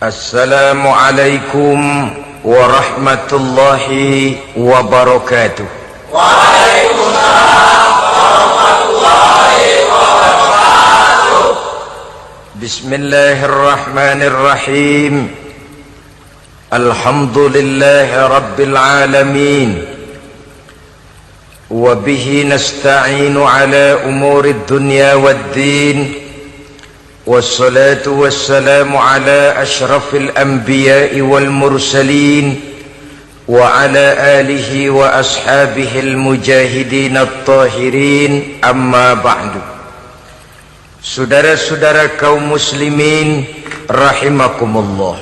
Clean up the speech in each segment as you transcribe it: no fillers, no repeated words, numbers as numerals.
Assalamualaikum warahmatullahi wabarakatuh. Waalaikumsalam warahmatullahi wabarakatuh. Bismillahirrahmanirrahim. Alhamdulillahi rabbil alamin. Wa bihi nasta'inu ala umurid dunya waddin. Wassalatu wassalamu ala ashrafil anbiya'i wal mursalin wa ala alihi wa ashabihil mujahidin at-tahirin, amma ba'du. Saudara-saudara kaum muslimin rahimakumullah,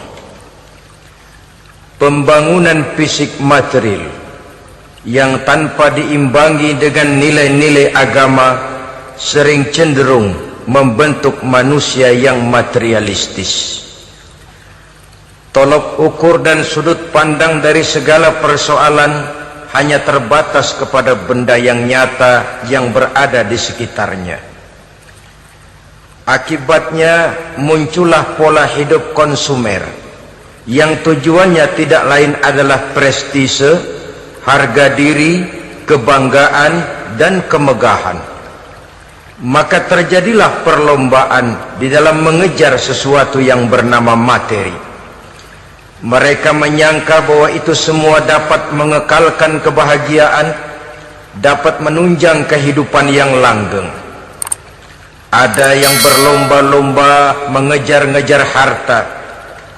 pembangunan fisik material yang tanpa diimbangi dengan nilai-nilai agama sering cenderung membentuk manusia yang materialistis. Tolok ukur dan sudut pandang dari segala persoalan hanya terbatas kepada benda yang nyata yang berada di sekitarnya. Akibatnya muncullah pola hidup konsumer yang tujuannya tidak lain adalah prestise, harga diri, kebanggaan, dan kemegahan. Maka terjadilah perlombaan di dalam mengejar sesuatu yang bernama materi. Mereka menyangka bahwa itu semua dapat mengekalkan kebahagiaan, dapat menunjang kehidupan yang langgeng. Ada yang berlomba-lomba mengejar-ngejar harta.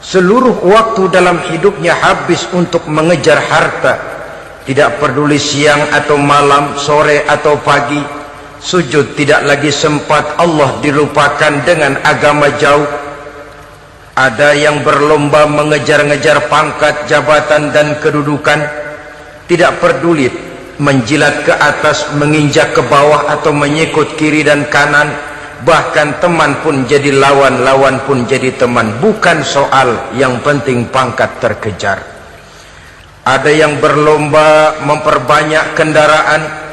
Seluruh waktu dalam hidupnya habis untuk mengejar harta. Tidak peduli siang atau malam, sore atau pagi. Sujud tidak lagi sempat, Allah dilupakan dengan agama jauh. Ada yang berlomba mengejar-ngejar pangkat, jabatan, dan kedudukan. Tidak peduli menjilat ke atas, menginjak ke bawah, atau menyikut kiri dan kanan. Bahkan teman pun jadi lawan, lawan pun jadi teman. Bukan soal, yang penting pangkat terkejar. Ada yang berlomba memperbanyak kendaraan,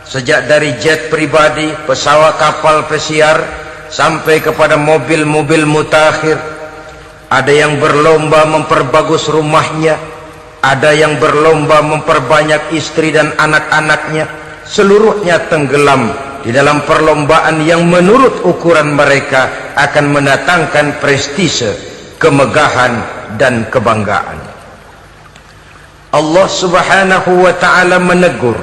sejak dari jet pribadi, pesawat, kapal pesiar, sampai kepada mobil-mobil mutakhir. Ada yang berlomba memperbagus rumahnya, ada yang berlomba memperbanyak istri dan anak-anaknya. Seluruhnya tenggelam di dalam perlombaan yang menurut ukuran mereka akan mendatangkan prestise, kemegahan, dan kebanggaan. Allah subhanahu wa ta'ala menegur,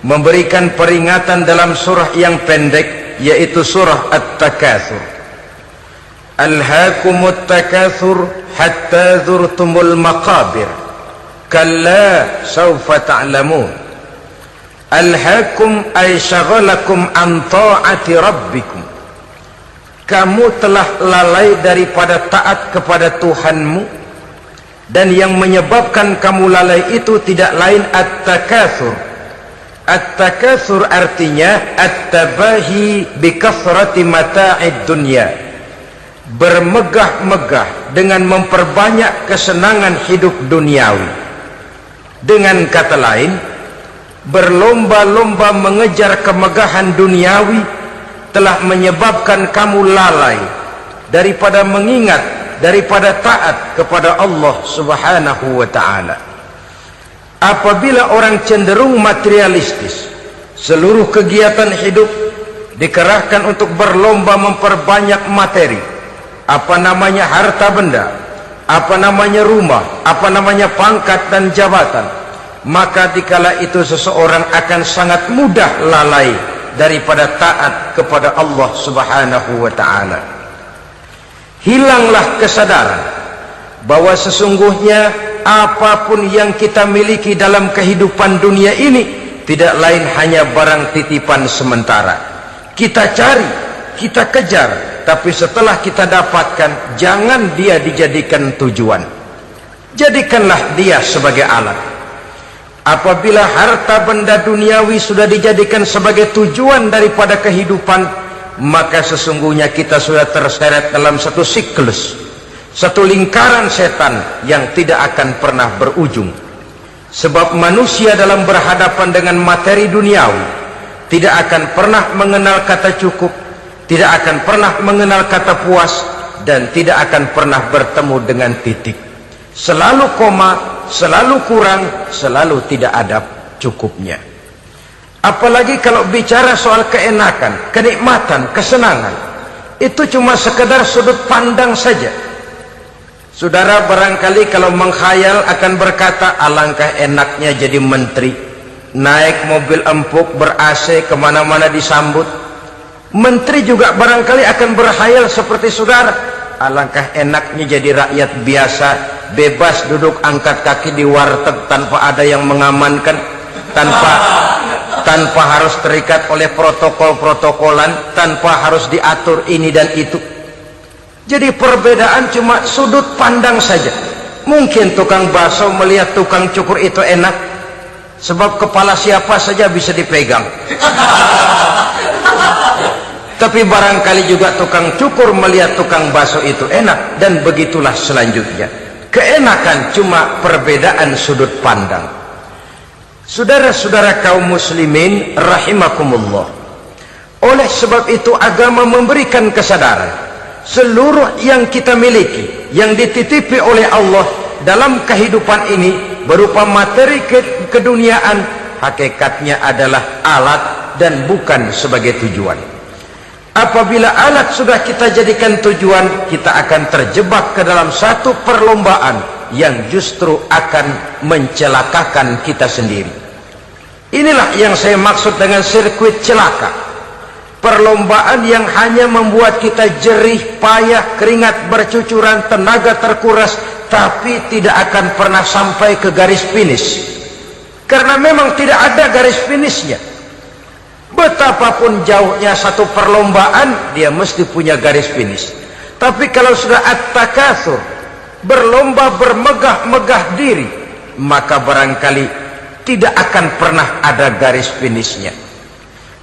memberikan peringatan dalam surah yang pendek, yaitu surah At-Takatsur. Alhaakumut takatsur hatta zurtumul maqabir kalla sawfa ta'lamun. Alhaakum ay syagalakum an ta'ati rabbikum. Kamu telah lalai daripada taat kepada Tuhanmu, dan yang menyebabkan kamu lalai itu tidak lain at-takatsur. At-takatsur artinya at-tabahi bi kathrati mata'id dunya, bermegah-megah dengan memperbanyak kesenangan hidup duniawi. Dengan kata lain, berlomba-lomba mengejar kemegahan duniawi telah menyebabkan kamu lalai daripada mengingat, daripada taat kepada Allah subhanahu wa ta'ala. Apabila orang cenderung materialistis, seluruh kegiatan hidup dikerahkan untuk berlomba memperbanyak materi, apa namanya harta benda, apa namanya rumah, apa namanya pangkat dan jabatan, maka dikala itu seseorang akan sangat mudah lalai daripada taat kepada Allah subhanahu wa ta'ala. Hilanglah kesadaran bahwa sesungguhnya apapun yang kita miliki dalam kehidupan dunia ini tidak lain hanya barang titipan sementara. Kita cari, kita kejar, tapi setelah kita dapatkan, jangan dia dijadikan tujuan. Jadikanlah dia sebagai alat. Apabila harta benda duniawi sudah dijadikan sebagai tujuan daripada kehidupan, maka sesungguhnya kita sudah terseret dalam satu siklus, satu lingkaran setan yang tidak akan pernah berujung. Sebab manusia dalam berhadapan dengan materi duniawi tidak akan pernah mengenal kata cukup, tidak akan pernah mengenal kata puas, dan tidak akan pernah bertemu dengan titik. Selalu koma, selalu kurang, selalu tidak ada cukupnya. Apalagi kalau bicara soal keenakan, kenikmatan, kesenangan, itu cuma sekedar sudut pandang saja. Saudara barangkali kalau mengkhayal akan berkata, alangkah enaknya jadi menteri, naik mobil empuk ber-AC kemana-mana disambut. Menteri juga barangkali akan berkhayal seperti saudara, alangkah enaknya jadi rakyat biasa, bebas duduk angkat kaki di warteg tanpa ada yang mengamankan, tanpa harus terikat oleh protokol-protokolan, tanpa harus diatur ini dan itu. Jadi perbedaan cuma sudut pandang saja. Mungkin tukang bakso melihat tukang cukur itu enak, sebab kepala siapa saja bisa dipegang. Tapi barangkali juga tukang cukur melihat tukang bakso itu enak, dan begitulah selanjutnya. Keenakan cuma perbedaan sudut pandang. Saudara-saudara kaum muslimin rahimakumullah, oleh sebab itu agama memberikan kesadaran seluruh yang kita miliki, yang dititipi oleh Allah dalam kehidupan ini berupa materi keduniaan, hakikatnya adalah alat dan bukan sebagai tujuan. Apabila alat sudah kita jadikan tujuan, kita akan terjebak ke dalam satu perlombaan yang justru akan mencelakakan kita sendiri. Inilah yang saya maksud dengan sirkuit celaka. Perlombaan yang hanya membuat kita jerih, payah, keringat bercucuran, tenaga terkuras, tapi tidak akan pernah sampai ke garis finish. Karena memang tidak ada garis finishnya. Betapapun jauhnya satu perlombaan, dia mesti punya garis finish. Tapi kalau sudah at-takatsur, berlomba bermegah-megah diri, maka barangkali tidak akan pernah ada garis finishnya.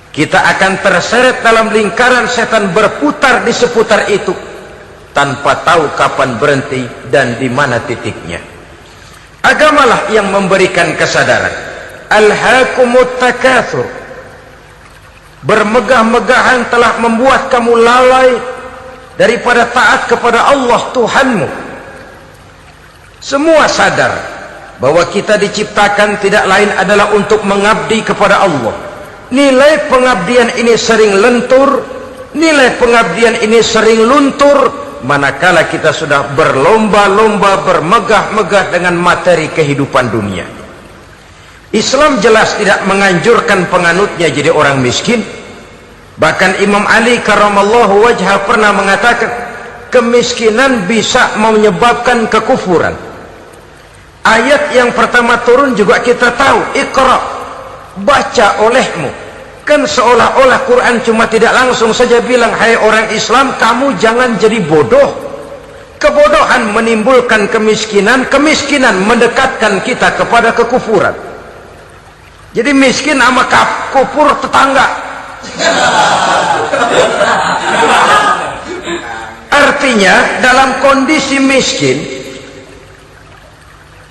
Kita akan terseret dalam lingkaran setan, berputar di seputar itu tanpa tahu kapan berhenti dan di mana titiknya. Agamalah yang memberikan kesadaran. Alhaakumut takatsur, bermegah-megahan telah membuat kamu lalai daripada taat kepada Allah Tuhanmu. Semua sadar bahwa kita diciptakan tidak lain adalah untuk mengabdi kepada Allah. Nilai pengabdian ini sering lentur, nilai pengabdian ini sering luntur, manakala kita sudah berlomba-lomba bermegah-megah dengan materi kehidupan dunia. Islam jelas tidak menganjurkan penganutnya jadi orang miskin. Bahkan Imam Ali karramallahu wajhah pernah mengatakan, kemiskinan bisa menyebabkan kekufuran. Ayat yang pertama turun juga kita tahu, Iqra, baca olehmu. Kan seolah-olah Quran cuma tidak langsung saja bilang, hai orang Islam, kamu jangan jadi bodoh. Kebodohan menimbulkan kemiskinan, kemiskinan mendekatkan kita kepada kekufuran. Jadi miskin sama kufur tetangga. Artinya dalam kondisi miskin,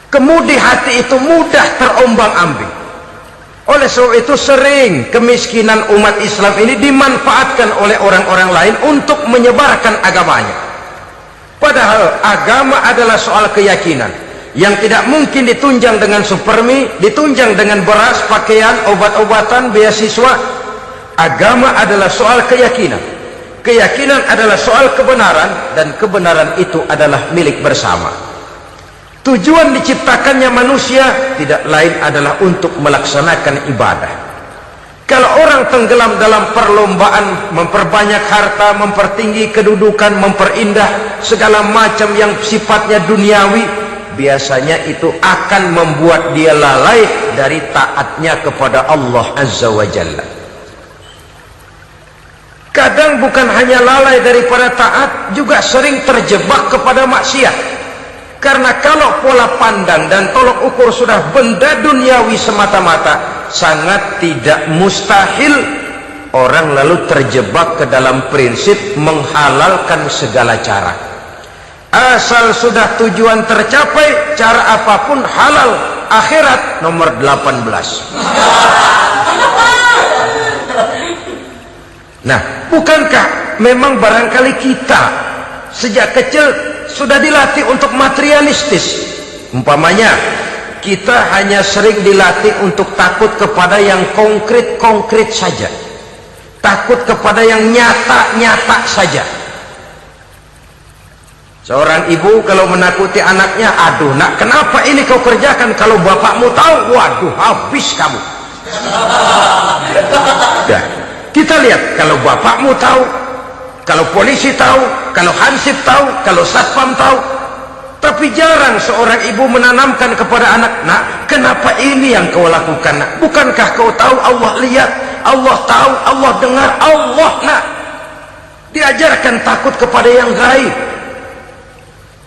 kemudi hati itu mudah terombang-ambing. Oleh sebab itu sering kemiskinan umat Islam ini dimanfaatkan oleh orang-orang lain untuk menyebarkan agamanya. Padahal agama adalah soal keyakinan yang tidak mungkin ditunjang dengan supermi, ditunjang dengan beras, pakaian, obat-obatan, beasiswa. Agama adalah soal keyakinan. Keyakinan adalah soal kebenaran, dan kebenaran itu adalah milik bersama. Tujuan diciptakannya manusia tidak lain adalah untuk melaksanakan ibadah. Kalau orang tenggelam dalam perlombaan memperbanyak harta, mempertinggi kedudukan, memperindah segala macam yang sifatnya duniawi, biasanya itu akan membuat dia lalai dari taatnya kepada Allah Azza wa Jalla. Kadang bukan hanya lalai daripada taat, juga sering terjebak kepada maksiat. Karena kalau pola pandang dan tolok ukur sudah benda duniawi semata-mata, sangat tidak mustahil orang lalu terjebak ke dalam prinsip menghalalkan segala cara. Asal sudah tujuan tercapai, cara apapun halal. Akhirat nomor 18. Nah, bukankah memang barangkali kita sejak kecil sudah dilatih untuk materialistis. Umpamanya kita hanya sering dilatih untuk takut kepada yang konkret-konkret saja, takut kepada yang nyata-nyata saja. Seorang ibu kalau menakuti anaknya, aduh nak, kenapa ini kau kerjakan? Kalau bapakmu tahu, waduh, habis kamu. Nah, kita lihat, kalau bapakmu tahu, kalau polisi tahu, kalau hansip tahu, kalau satpam tahu. Tapi jarang seorang ibu menanamkan kepada anak, nak, kenapa ini yang kau lakukan, nak? Bukankah kau tahu Allah lihat, Allah tahu, Allah dengar, Allah, nak? Diajarkan takut kepada yang gaib.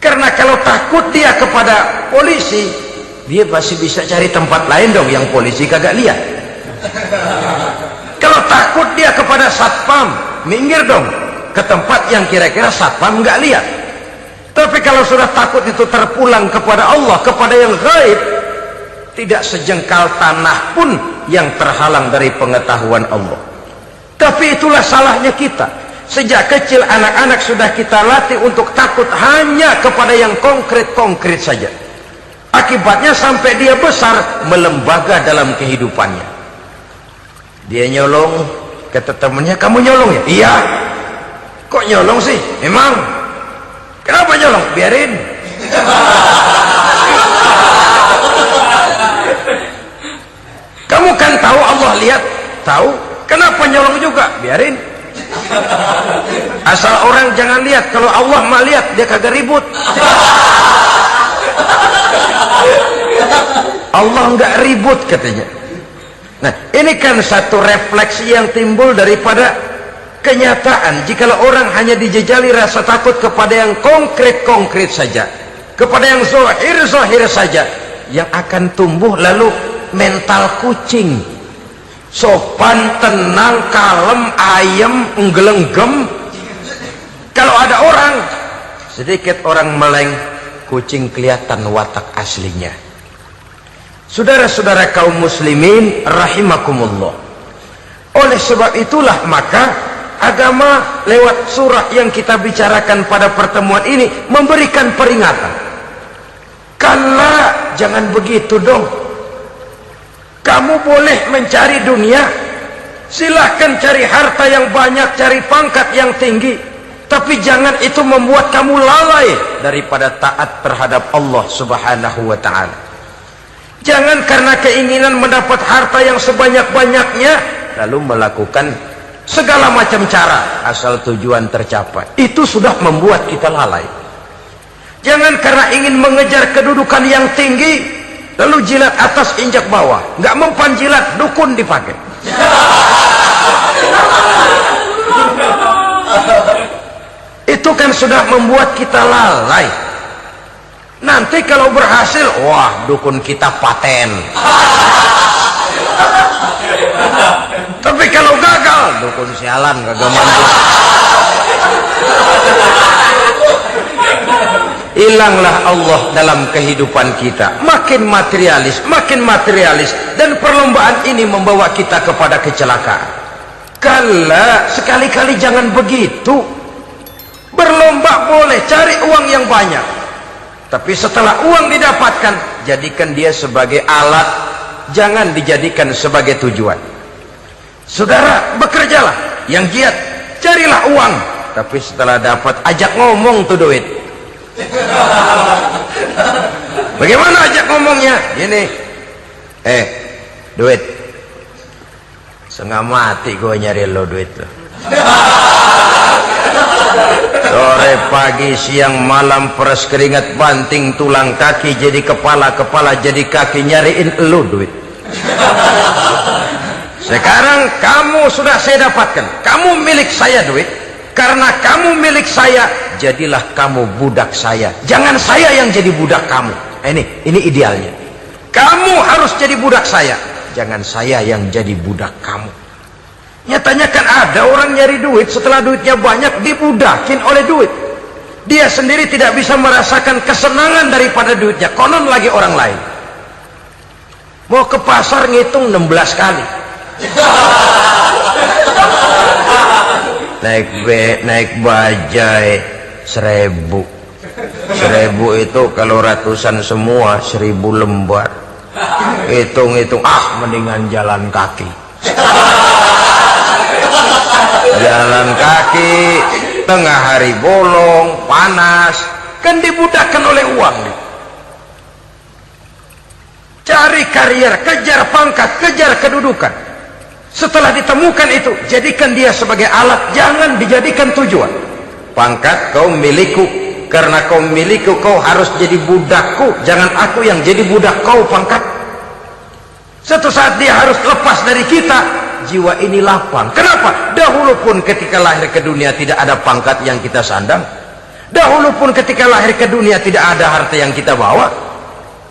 Karena kalau takut dia kepada polisi, dia pasti bisa cari tempat lain dong yang polisi kagak lihat. Kalau takut dia kepada satpam, minggir dong ke tempat yang kira-kira satpam nggak lihat. Tapi kalau sudah takut itu terpulang kepada Allah, kepada yang gaib, tidak sejengkal tanah pun yang terhalang dari pengetahuan Allah. Tapi itulah salahnya kita. Sejak kecil anak-anak sudah kita latih untuk takut hanya kepada yang konkret-konkret saja. Akibatnya sampai dia besar melembaga dalam kehidupannya. Dia nyolong, kata temannya, kamu nyolong ya? Iya. Kok nyolong sih? Emang? Kenapa nyolong? Biarin. Kamu kan tahu Allah lihat? Tahu. Kenapa nyolong juga? Biarin. Asal orang jangan lihat. Kalau Allah mah lihat, dia kagak ribut. Allah enggak ribut katanya. Nah, ini kan satu refleksi yang timbul daripada kenyataan. Jikalau orang hanya dijejali rasa takut kepada yang konkret-konkret saja, kepada yang zahir-zahir saja, yang akan tumbuh lalu mental kucing. Sopan, tenang, kalem, ayem, nggelenggem. Kalau ada orang, sedikit orang meleng, kucing kelihatan watak aslinya. Saudara-saudara kaum muslimin rahimakumullah. Oleh sebab itulah maka agama lewat surah yang kita bicarakan pada pertemuan ini memberikan peringatan. Kala, jangan begitu dong. Kamu boleh mencari dunia, silahkan cari harta yang banyak, cari pangkat yang tinggi, tapi jangan itu membuat kamu lalai daripada taat terhadap Allah subhanahu wa ta'ala. Jangan karena keinginan mendapat harta yang sebanyak-banyaknya lalu melakukan segala macam cara asal tujuan tercapai. Itu sudah membuat kita lalai. Jangan karena ingin mengejar kedudukan yang tinggi lalu jilat atas injak bawah, nggak mempan jilat, dukun dipakai. Itu kan sudah membuat kita lalai. Nanti kalau berhasil, wah, dukun kita paten. Tapi kalau gagal, dukun sialan, kagak mampu. Hilanglah Allah dalam kehidupan kita, makin materialis, dan perlombaan ini membawa kita kepada kecelakaan. Kala, sekali-kali jangan begitu. Berlomba boleh, cari uang yang banyak, tapi setelah uang didapatkan, jadikan dia sebagai alat, jangan dijadikan sebagai tujuan. Saudara, bekerjalah yang giat, carilah uang, tapi setelah dapat, ajak ngomong tuh duit. Bagaimana ajak ngomongnya? Gini, duit, setengah mati gue nyari lo duit lo. Sore, pagi, siang, malam, peres keringat, banting tulang kaki, jadi kepala, kepala jadi kaki, nyariin lo duit. Sekarang kamu sudah saya dapatkan, kamu milik saya duit. Karena kamu milik saya, jadilah kamu budak saya. Jangan saya yang jadi budak kamu. Ini idealnya. Kamu harus jadi budak saya, jangan saya yang jadi budak kamu. Nyatanya kan ada orang nyari duit, setelah duitnya banyak dibudakin oleh duit. Dia sendiri tidak bisa merasakan kesenangan daripada duitnya, konon lagi orang lain. Mau ke pasar ngitung 16 kali. naik bajai, 1000 itu kalau ratusan semua 1000 lembar. Hitung-hitung, mendingan jalan kaki. Jalan kaki tengah hari bolong panas, kan dibudakkan oleh uang. Cari karier, kejar pangkat, kejar kedudukan. Setelah ditemukan itu, jadikan dia sebagai alat, jangan dijadikan tujuan. Pangkat kau milikku, karena kau milikku kau harus jadi budakku, jangan aku yang jadi budak kau. Pangkat suatu saat dia harus lepas dari kita, jiwa ini lapang. Kenapa? Dahulu pun ketika lahir ke dunia tidak ada pangkat yang kita sandang, dahulu pun ketika lahir ke dunia tidak ada harta yang kita bawa.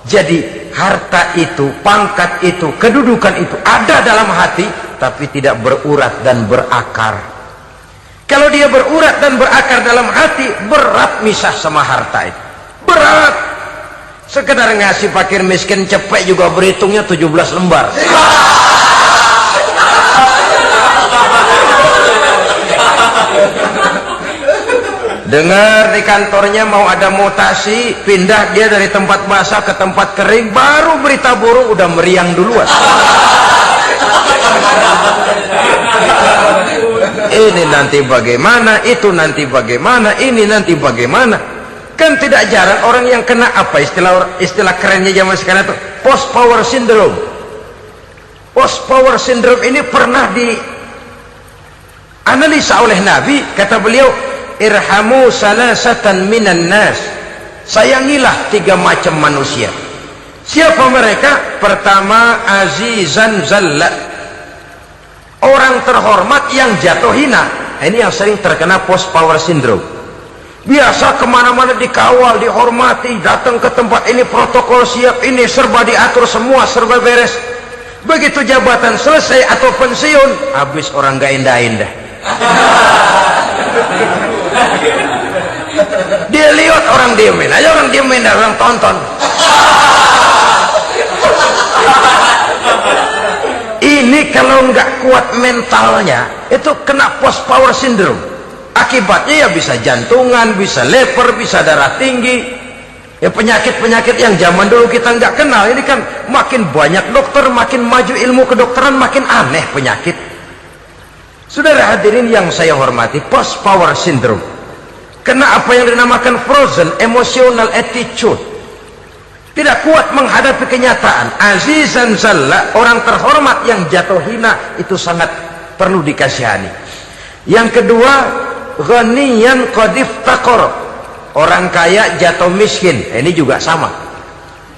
Jadi harta itu, pangkat itu, kedudukan itu ada dalam hati, tapi tidak berurat dan berakar. Kalau dia berurat dan berakar dalam hati, berat misah sama harta itu, berat. Sekedar ngasih fakir miskin cepet juga berhitungnya 17 lembar. Dengar di kantornya mau ada mutasi, pindah dia dari tempat basah ke tempat kering, baru berita buruk udah meriang duluan. Ini nanti bagaimana, itu nanti bagaimana, ini nanti bagaimana. Kan tidak jarang orang yang kena apa istilah kerennya zaman sekarang itu post power syndrome. Post power syndrome ini pernah dianalisa oleh Nabi. Kata beliau, irhamu salasatan minan nas, sayangilah 3 macam manusia. Siapa mereka? Pertama, azizan zalla, orang terhormat yang jatuh hina. Ini yang sering terkena post power syndrome. Biasa kemana-mana dikawal, dihormati, datang ke tempat ini protokol siap, ini serba diatur, semua serba beres. Begitu jabatan selesai atau pensiun, habis orang gak indah-indah. Dia lihat orang diemin aja, orang diemin, orang tonton. Ini kalau nggak kuat mentalnya, itu kena post power syndrome. Akibatnya ya bisa jantungan, bisa lever, bisa darah tinggi. Ya penyakit-penyakit yang zaman dulu kita nggak kenal. Ini kan makin banyak dokter, makin maju ilmu kedokteran, makin aneh penyakit. Saudara hadirin yang saya hormati, post power syndrome kena apa yang dinamakan frozen emotional attitude. Tidak kuat menghadapi kenyataan. Azizan zalla, orang terhormat yang jatuh hina, itu sangat perlu dikasihani. Yang kedua, ghaniyan qad iftaqara, orang kaya jatuh miskin. Ini juga sama.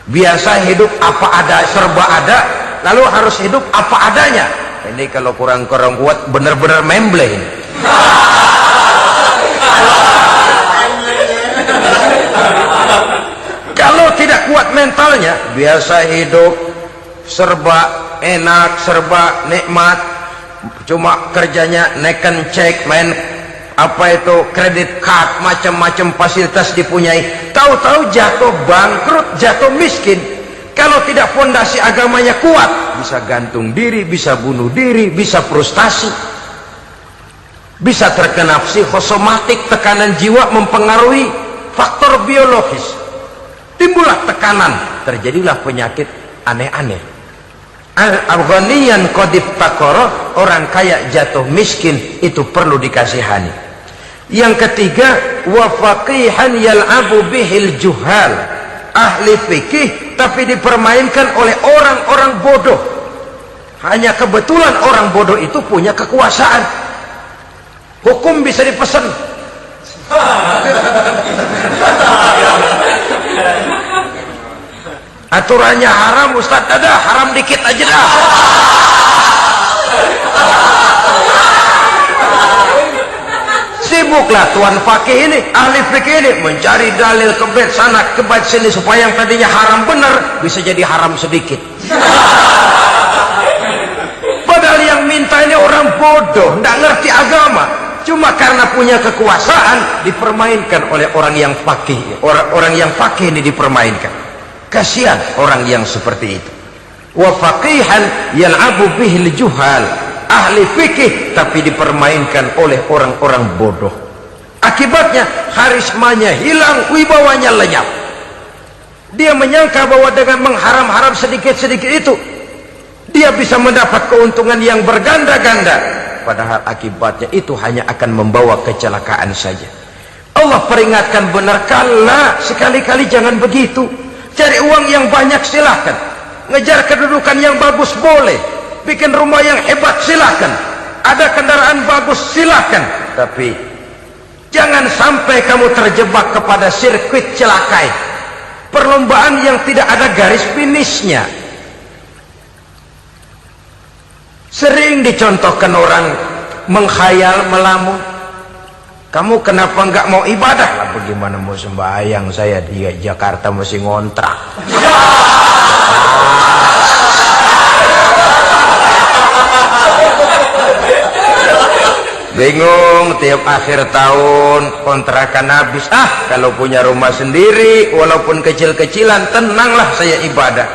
Biasa hidup apa ada, serba ada, lalu harus hidup apa adanya. Ini kalau kurang-kurang kuat benar-benar memble ini. Kalau tidak kuat mentalnya, biasa hidup serba enak, serba nikmat, cuma kerjanya neken cek, main apa itu kredit card, macam-macam fasilitas dipunyai, tahu-tahu jatuh bangkrut, jatuh miskin. Kalau tidak fondasi agamanya kuat, bisa gantung diri, bisa bunuh diri, bisa frustasi, bisa terkena psikosomatik, tekanan jiwa mempengaruhi faktor biologis, timbullah tekanan, terjadilah penyakit aneh-aneh. Al-ghaniyan qad iftaqara, orang kaya jatuh miskin, itu perlu dikasihani. Yang ketiga, wa faqihan yal'abu bihil juhal, ahli fikih tapi dipermainkan oleh orang-orang bodoh. Hanya kebetulan orang bodoh itu punya kekuasaan. Hukum bisa dipesan. Aturannya haram, Ustaz, ada haram dikit aja dah. Sibuklah tuan fakih ini, ahli fikih ini, mencari dalil kebet sana kebet sini supaya yang tadinya haram benar bisa jadi haram sedikit. Padahal yang minta ini orang bodoh, tidak ngerti agama, cuma karena punya kekuasaan dipermainkan oleh orang yang fakih. Orang yang fakih ini dipermainkan. Kasihan orang yang seperti itu. Wa faqihan yal'abu bihil juhal, ahli fikih tapi dipermainkan oleh orang-orang bodoh. Akibatnya karismanya hilang, wibawanya lenyap. Dia menyangka bahwa dengan mengharam-haram sedikit-sedikit itu dia bisa mendapat keuntungan yang berganda-ganda, padahal akibatnya itu hanya akan membawa kecelakaan saja. Allah peringatkan benar, kala, sekali-kali jangan begitu. Cari uang yang banyak silahkan, ngejar kedudukan yang bagus boleh, bikin rumah yang hebat silahkan, ada kendaraan bagus silahkan, tapi jangan sampai kamu terjebak kepada sirkuit celakai, perlombaan yang tidak ada garis finishnya. Sering dicontohkan orang menghayal, melamun, kamu kenapa nggak mau ibadah? Lah bagaimana mau sembahyang, saya di Jakarta masih ngontrak. Bingung, tiap akhir tahun kontrakan habis. Kalau punya rumah sendiri walaupun kecil-kecilan, tenanglah saya ibadah.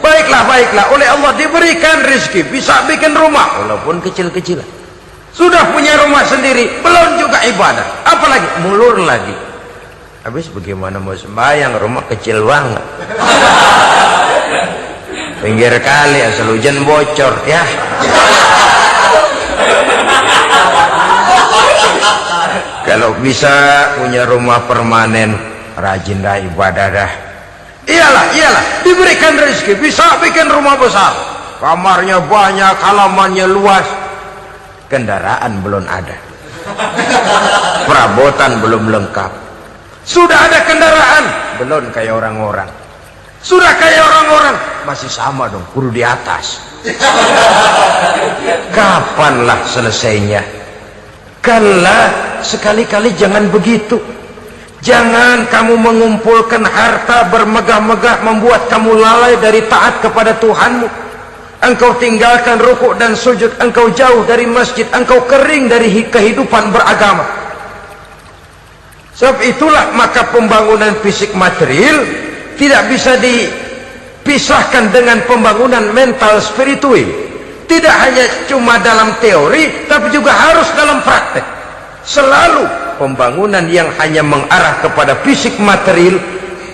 Baiklah, oleh Allah diberikan rezeki, bisa bikin rumah walaupun kecil-kecilan. Sudah punya rumah sendiri, belum juga ibadah, apalagi mulur lagi. Habis bagaimana mau sembahyang, rumah kecil banget. Pinggir kali, asal hujan bocor ya. Kalau bisa punya rumah permanen, rajin dah ibadah dah. Iyalah, diberikan rezeki, bisa bikin rumah besar, kamarnya banyak, halamannya luas, kendaraan belum ada, perabotan belum lengkap. Sudah ada kendaraan, belum kayak orang-orang. Sudah kayak orang-orang, masih sama dong, kudu di atas. Kapanlah selesainya? Kala, sekali-kali jangan begitu. Jangan kamu mengumpulkan harta bermegah-megah membuat kamu lalai dari taat kepada Tuhanmu. Engkau tinggalkan rukuk dan sujud, engkau jauh dari masjid, engkau kering dari kehidupan beragama. Sebab itulah maka pembangunan fisik material tidak bisa dipisahkan dengan pembangunan mental spiritual. Tidak hanya cuma dalam teori, tapi juga harus dalam praktek. Selalu pembangunan yang hanya mengarah kepada fisik material,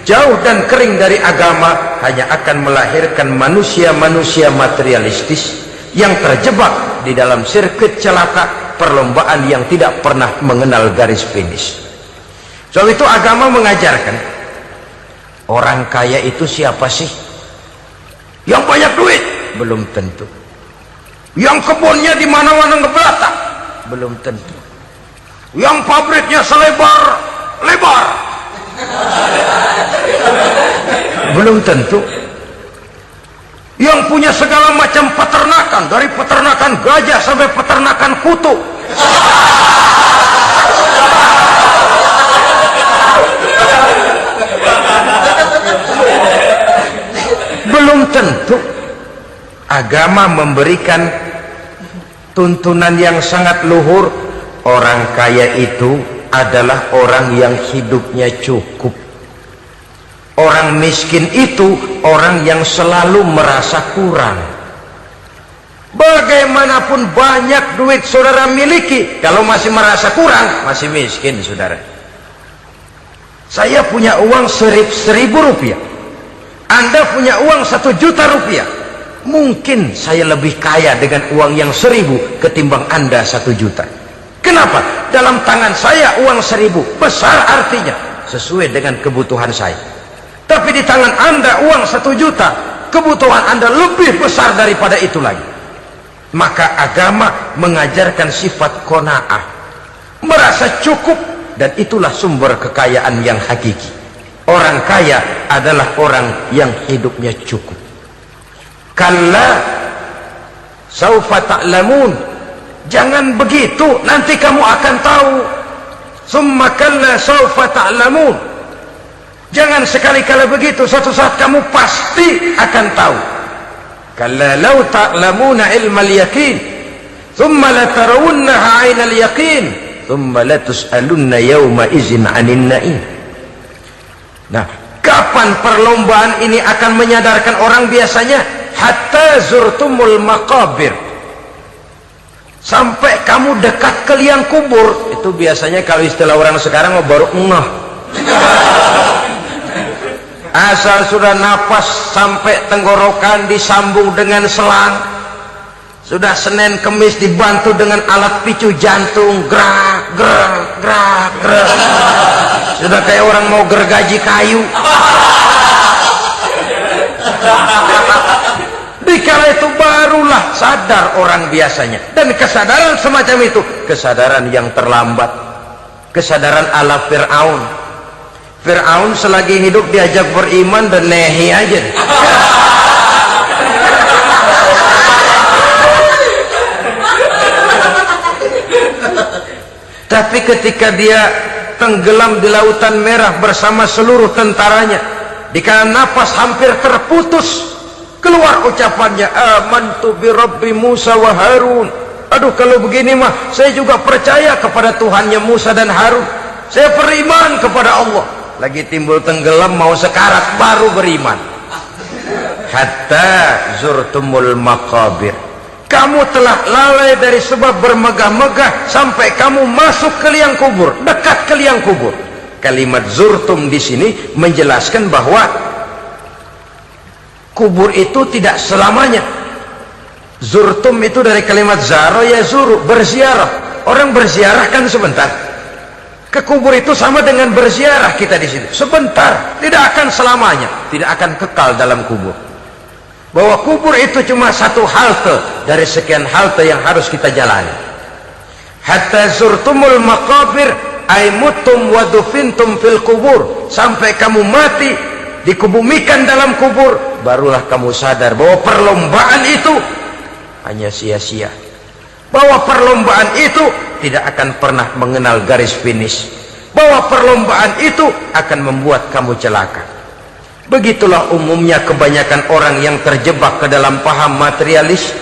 jauh dan kering dari agama, hanya akan melahirkan manusia-manusia materialistis yang terjebak di dalam sirkuit celaka, perlombaan yang tidak pernah mengenal garis finish. Sebab itu agama mengajarkan, orang kaya itu siapa sih? Yang banyak duit? Belum tentu. Yang kebunnya di mana-mana ngebelata? Belum tentu. Yang pabriknya selebar-lebar? Belum tentu. Yang punya segala macam peternakan, dari peternakan gajah sampai peternakan kutu? Belum tentu. Agama memberikan tuntunan yang sangat luhur. Orang kaya itu adalah orang yang hidupnya cukup. Orang miskin itu orang yang selalu merasa kurang. Bagaimanapun banyak duit saudara miliki, kalau masih merasa kurang, masih miskin saudara. Saya punya uang 1.000 rupiah, Anda punya uang 1 juta rupiah. Mungkin saya lebih kaya dengan uang yang 1.000 ketimbang Anda 1 juta. Kenapa? Dalam tangan saya uang 1.000 besar, artinya sesuai dengan kebutuhan saya. Tapi di tangan Anda uang 1 juta, kebutuhan Anda lebih besar daripada itu lagi. Maka agama mengajarkan sifat qanaah, merasa cukup, dan itulah sumber kekayaan yang hakiki. Orang kaya adalah orang yang hidupnya cukup. Kalla saufa ta'lamun, jangan begitu, nanti kamu akan tahu. Summa kalla saufa ta'lamun, jangan sekali-kali begitu, suatu saat kamu pasti akan tahu. Kalla law ta'lamuna ilmal yaqin thumma latarawunnaha 'ainal yaqin thumma latus'alunna yawma idzin 'anil na'im. Nah, kapan perlombaan ini akan menyadarkan orang biasanya? Hatta zurtumul maqabir, sampai kamu dekat ke liang kubur. Itu biasanya kalau istilah orang sekarang baru ngeh. Asal sudah napas sampai tenggorokan disambung dengan selang, sudah Senin Kemis dibantu dengan alat picu jantung, gerak gerak gerak gerak, sudah kayak orang mau gergaji kayu. Dikala itu barulah sadar orang biasanya. Dan kesadaran semacam itu kesadaran yang terlambat, kesadaran ala Fir'aun. Fir'aun selagi hidup diajak beriman dan nehi aja. Tapi ketika dia tenggelam di lautan merah bersama seluruh tentaranya, dikala napas hampir terputus, keluar ucapannya, amantu bi Rabbi Musa wa Harun. Aduh, kalau begini mah saya juga percaya kepada Tuhannya Musa dan Harun. Saya beriman kepada Allah. Lagi timbul tenggelam mau sekarat baru beriman. Hatta zurtumul maqabir. Kamu telah lalai dari sebab bermegah-megah sampai kamu masuk ke liang kubur, dekat ke liang kubur. Kalimat zurtum di sini menjelaskan bahwa kubur itu tidak selamanya. Zurtum itu dari kalimat zara yazuru, berziarah. Orang berziarah kan sebentar. Ke kubur itu sama dengan berziarah kita di situ. Sebentar, tidak akan selamanya, tidak akan kekal dalam kubur. Bahwa kubur itu cuma satu halte dari sekian halte yang harus kita jalani. Hatta zurtumul maqabir ay mutum wa dufintum fil kubur, sampai kamu mati dikubumikan dalam kubur, barulah kamu sadar bahwa perlombaan itu hanya sia-sia, bahwa perlombaan itu tidak akan pernah mengenal garis finish, bahwa perlombaan itu akan membuat kamu celaka. Begitulah umumnya kebanyakan orang yang terjebak ke dalam paham materialis,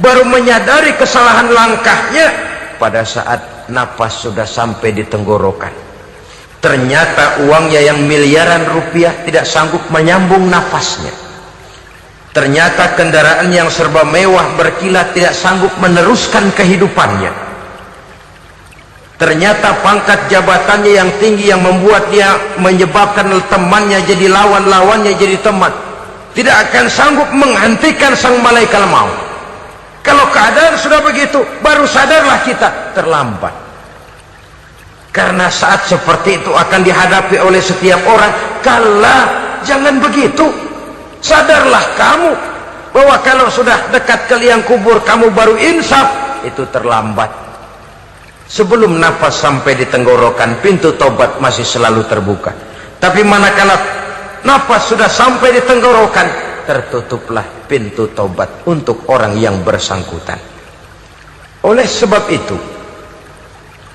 baru menyadari kesalahan langkahnya pada saat napas sudah sampai di tenggorokan. Ternyata uangnya yang miliaran rupiah tidak sanggup menyambung nafasnya. Ternyata kendaraan yang serba mewah berkilat tidak sanggup meneruskan kehidupannya. Ternyata pangkat jabatannya yang tinggi yang membuat dia menyebabkan temannya jadi lawan, lawannya jadi teman, tidak akan sanggup menghentikan sang malaikat maut. Kalau keadaan sudah begitu, baru sadarlah kita terlambat. Karena saat seperti itu akan dihadapi oleh setiap orang. Kala, jangan begitu. Sadarlah kamu bahwa kalau sudah dekat ke liang kubur kamu baru insaf, itu terlambat. Sebelum nafas sampai di tenggorokan, pintu tobat masih selalu terbuka. Tapi manakala nafas sudah sampai di tenggorokan, tertutuplah pintu tobat untuk orang yang bersangkutan. Oleh sebab itu,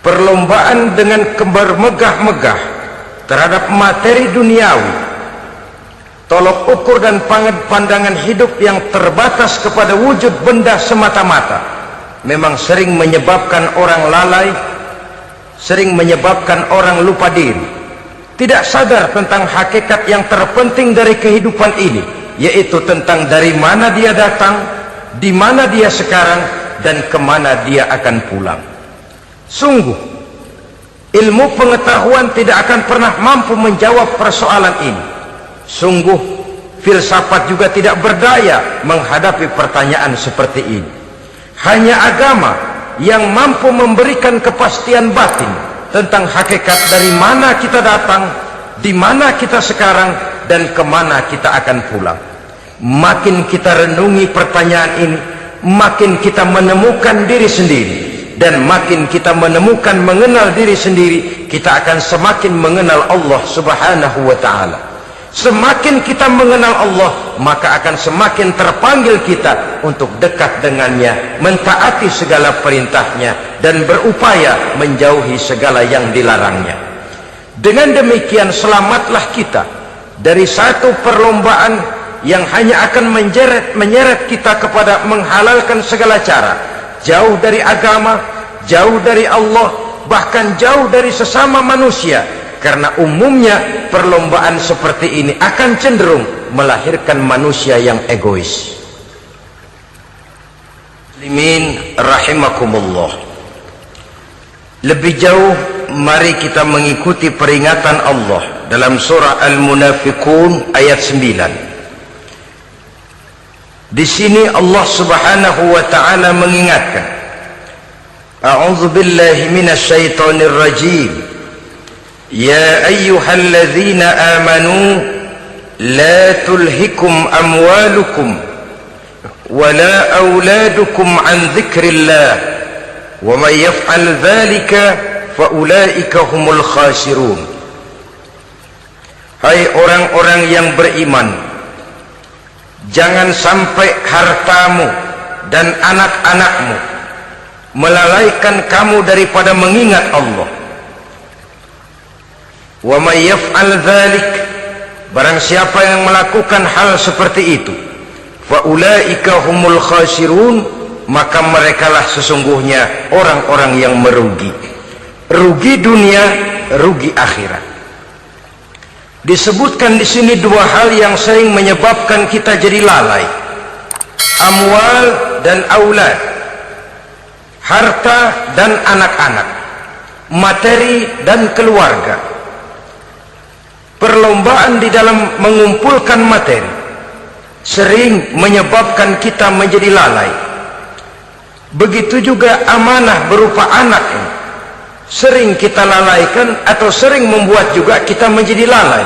perlombaan dengan bermegah-megah terhadap materi duniawi, tolok ukur dan pandangan hidup yang terbatas kepada wujud benda semata-mata, memang sering menyebabkan orang lalai, sering menyebabkan orang lupa diri, tidak sadar tentang hakikat yang terpenting dari kehidupan ini, yaitu tentang dari mana dia datang, di mana dia sekarang, dan kemana dia akan pulang. Sungguh, ilmu pengetahuan tidak akan pernah mampu menjawab persoalan ini. Sungguh, filsafat juga tidak berdaya menghadapi pertanyaan seperti ini. Hanya agama yang mampu memberikan kepastian batin tentang hakikat dari mana kita datang, di mana kita sekarang, dan kemana kita akan pulang. Makin kita renungi pertanyaan ini, makin kita menemukan diri sendiri. Dan makin kita menemukan mengenal diri sendiri, kita akan semakin mengenal Allah Subhanahu wa ta'ala. Semakin kita mengenal Allah, maka akan semakin terpanggil kita untuk dekat dengannya, mentaati segala perintahnya, dan berupaya menjauhi segala yang dilarangnya. Dengan demikian selamatlah kita dari satu perlombaan yang hanya akan menyeret kita kepada menghalalkan segala cara, jauh dari agama, jauh dari Allah, bahkan jauh dari sesama manusia. Karena umumnya perlombaan seperti ini akan cenderung melahirkan manusia yang egois. Muslimin rahimakumullah. Lebih jauh mari kita mengikuti peringatan Allah dalam surah Al-Munafiqun ayat 9. Di sini Allah Subhanahu wa taala mengingatkan, A'udzu billahi minasy syaithanir rajim. Ya ayyuhalladzina amanu la tulhikum amwalukum ولا أولادكم عن ذكر الله ومن يفعل ذلك فأولئك هم الخاسرون. Hai orang-orang yang beriman, jangan sampai hartamu dan anak-anakmu melalaikan kamu daripada mengingat Allah. Wa may yaf'al dzalik, barang siapa yang melakukan hal seperti itu, faulaika humul khasirun, maka merekalah sesungguhnya orang-orang yang merugi. Rugi dunia, rugi akhirat. Disebutkan di sini dua hal yang sering menyebabkan kita jadi lalai. Amwal dan aulad. Harta dan anak-anak. Materi dan keluarga. Perlombaan di dalam mengumpulkan materi sering menyebabkan kita menjadi lalai. Begitu juga amanah berupa anak ini sering kita lalaikan atau sering membuat juga kita menjadi lalai.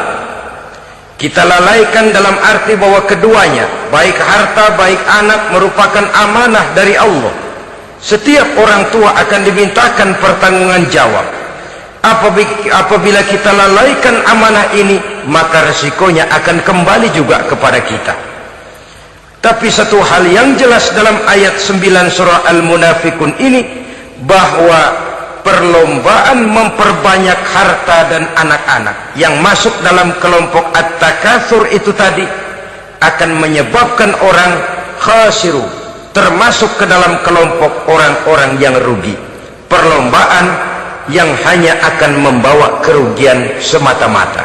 Kita lalaikan dalam arti bahwa keduanya, baik harta baik anak, merupakan amanah dari Allah. Setiap orang tua akan dimintakan pertanggungan jawab. Apabila kita lalaikan amanah ini, maka resikonya akan kembali juga kepada kita. Tapi satu hal yang jelas dalam ayat 9 surah Al-Munafiqun ini, bahwa perlombaan memperbanyak harta dan anak-anak yang masuk dalam kelompok at-takatsur itu tadi akan menyebabkan orang khasiru, termasuk ke dalam kelompok orang-orang yang rugi. Perlombaan yang hanya akan membawa kerugian semata-mata.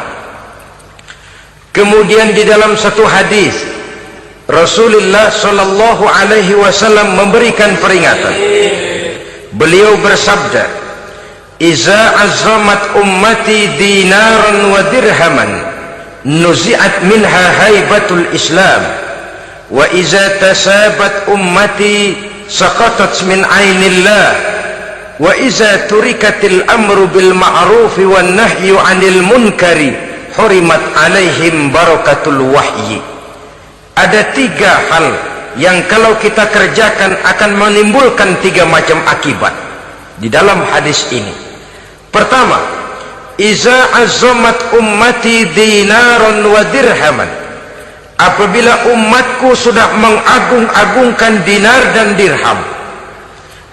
Kemudian di dalam satu hadis Rasulullah sallallahu alaihi wasallam memberikan peringatan. Beliau bersabda, "Iza azamat ummati dinaran wa dirhaman, nuzi'at minha haibatul Islam, wa iza tasabat ummati saqatat min 'ainillah, wa iza turikatil amru bil ma'ruf wan nahyu 'anil munkari, hurimat 'alaihim barakatul wahyi." Ada tiga hal yang kalau kita kerjakan akan menimbulkan tiga macam akibat di dalam hadis ini. Pertama, iza azamat ummati dinaran wa dirhaman. Apabila umatku sudah mengagung-agungkan dinar dan dirham,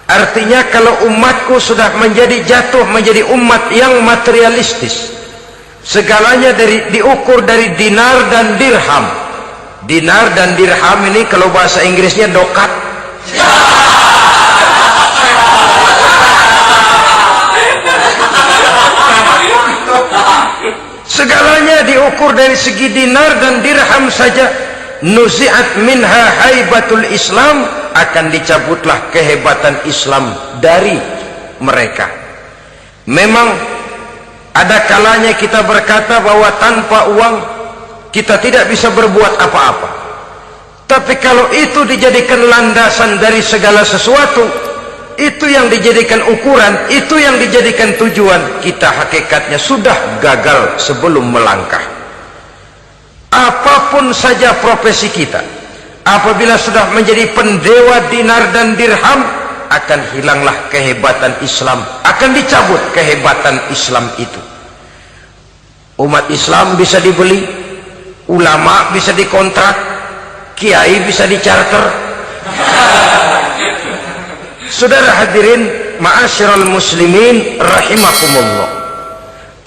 artinya kalau umatku sudah jatuh menjadi umat yang materialistis, segalanya diukur dari dinar dan dirham. Dinar dan dirham ini kalau bahasa Inggrisnya dokat. Segalanya diukur dari segi dinar dan dirham saja. Nuzi'at minha haibatul Islam, akan dicabutlah kehebatan Islam dari mereka. Memang ada kalanya kita berkata bahwa tanpa uang kita tidak bisa berbuat apa-apa. Tapi kalau itu dijadikan landasan dari segala sesuatu, itu yang dijadikan ukuran, itu yang dijadikan tujuan, kita hakikatnya sudah gagal sebelum melangkah. Apapun saja profesi kita, apabila sudah menjadi pendewa dinar dan dirham, akan hilanglah kehebatan Islam, akan dicabut kehebatan Islam itu. Umat Islam bisa dibeli, ulama bisa dikontrak, kiai bisa dicarter. Saudara hadirin ma'asyiral muslimin rahimakumullah,